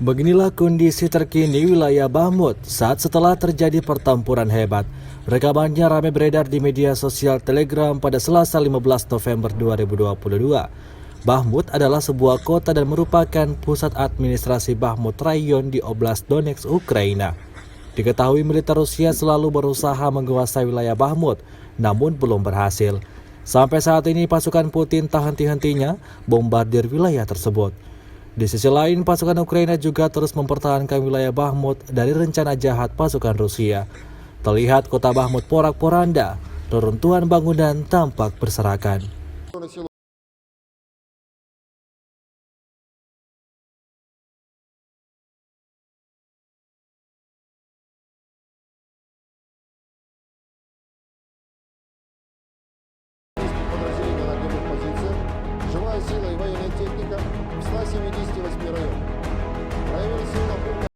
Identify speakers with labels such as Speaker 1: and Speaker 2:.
Speaker 1: Beginilah kondisi terkini wilayah Bahmut saat setelah terjadi pertempuran hebat. Rekamannya ramai beredar di media sosial Telegram pada Selasa 15 November 2022. Bahmut adalah sebuah kota dan merupakan pusat administrasi Bahmut Rayon di Oblast Donetsk, Ukraina. Diketahui militer Rusia selalu berusaha menguasai wilayah Bahmut, namun belum berhasil. Sampai saat ini pasukan Putin tak henti-hentinya bombardir wilayah tersebut. Di sisi lain, pasukan Ukraina juga terus mempertahankan wilayah Bahmut dari rencana jahat pasukan Rusia. Terlihat kota Bahmut porak-poranda, reruntuhan bangunan tampak berserakan.
Speaker 2: Подразделения на отдельных позициях. Живая сила и военная техника в 178 районах. Проявили силу на